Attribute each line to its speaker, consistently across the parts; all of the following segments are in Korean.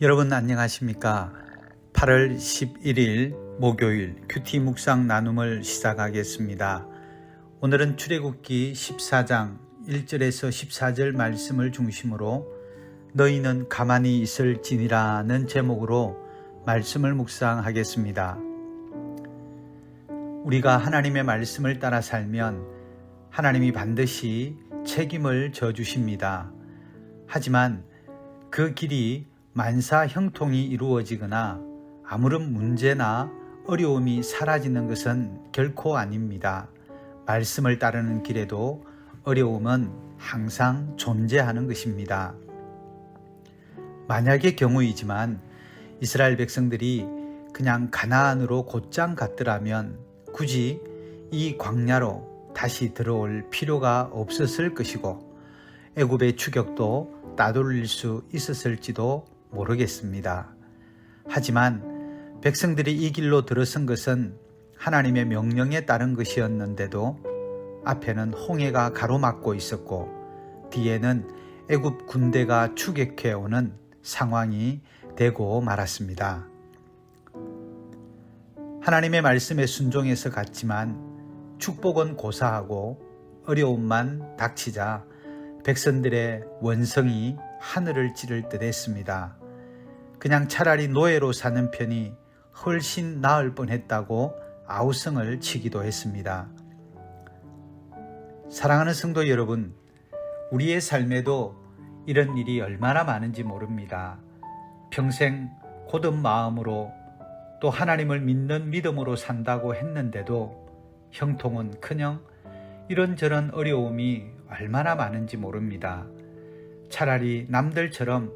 Speaker 1: 여러분 안녕하십니까? 8월 11일 목요일 큐티 묵상 나눔을 시작하겠습니다. 오늘은 출애굽기 14장 1절에서 14절 말씀을 중심으로 너희는 가만히 있을지니라는 제목으로 말씀을 묵상하겠습니다. 우리가 하나님의 말씀을 따라 살면 하나님이 반드시 책임을 져주십니다. 하지만 그 길이 만사 형통이 이루어지거나 아무런 문제나 어려움이 사라지는 것은 결코 아닙니다. 말씀을 따르는 길에도 어려움은 항상 존재하는 것입니다. 만약의 경우이지만 이스라엘 백성들이 그냥 가나안으로 곧장 갔더라면 굳이 이 광야로 다시 들어올 필요가 없었을 것이고 애굽의 추격도 따돌릴 수 있었을지도 모르겠습니다. 하지만 백성들이 이 길로 들어선 것은 하나님의 명령에 따른 것이었는데도 앞에는 홍해가 가로막고 있었고 뒤에는 애굽 군대가 추격해오는 상황이 되고 말았습니다. 하나님의 말씀에 순종해서 갔지만 축복은 고사하고 어려움만 닥치자 백성들의 원성이 하늘을 찌를 듯 했습니다. 그냥 차라리 노예로 사는 편이 훨씬 나을 뻔했다고 아우성을 치기도 했습니다. 사랑하는 성도 여러분, 우리의 삶에도 이런 일이 얼마나 많은지 모릅니다. 평생 곧은 마음으로 또 하나님을 믿는 믿음으로 산다고 했는데도 형통은커녕 이런저런 어려움이 얼마나 많은지 모릅니다. 차라리 남들처럼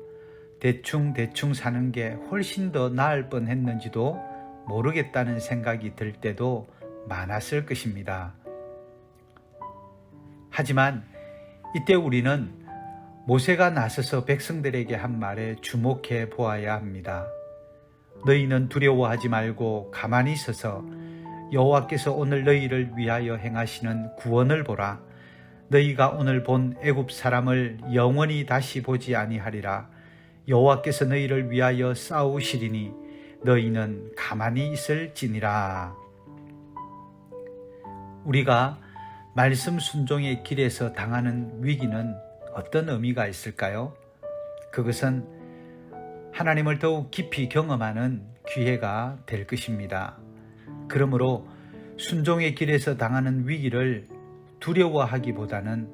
Speaker 1: 대충 사는 게 훨씬 더 나을 뻔했는지도 모르겠다는 생각이 들 때도 많았을 것입니다. 하지만 이때 우리는 모세가 나서서 백성들에게 한 말에 주목해 보아야 합니다. 너희는 두려워하지 말고 가만히 서서 여호와께서 오늘 너희를 위하여 행하시는 구원을 보라. 너희가 오늘 본 애굽 사람을 영원히 다시 보지 아니하리라. 여호와께서 너희를 위하여 싸우시리니 너희는 가만히 있을지니라. 우리가 말씀 순종의 길에서 당하는 위기는 어떤 의미가 있을까요? 그것은 하나님을 더욱 깊이 경험하는 기회가 될 것입니다. 그러므로 순종의 길에서 당하는 위기를 두려워하기보다는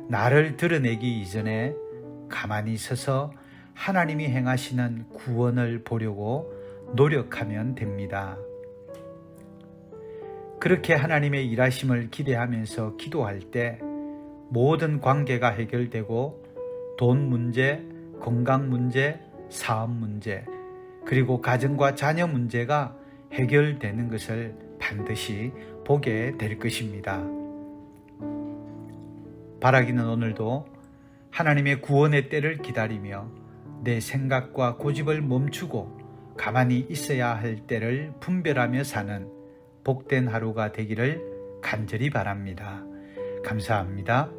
Speaker 1: 나를 드러내기 이전에 가만히 서서 하나님이 행하시는 구원을 보려고 노력하면 됩니다. 그렇게 하나님의 일하심을 기대하면서 기도할 때 모든 관계가 해결되고 돈 문제, 건강 문제, 사업 문제, 그리고 가정과 자녀 문제가 해결되는 것을 반드시 보게 될 것입니다. 바라기는 오늘도 하나님의 구원의 때를 기다리며 내 생각과 고집을 멈추고 가만히 있어야 할 때를 분별하며 사는 복된 하루가 되기를 간절히 바랍니다. 감사합니다.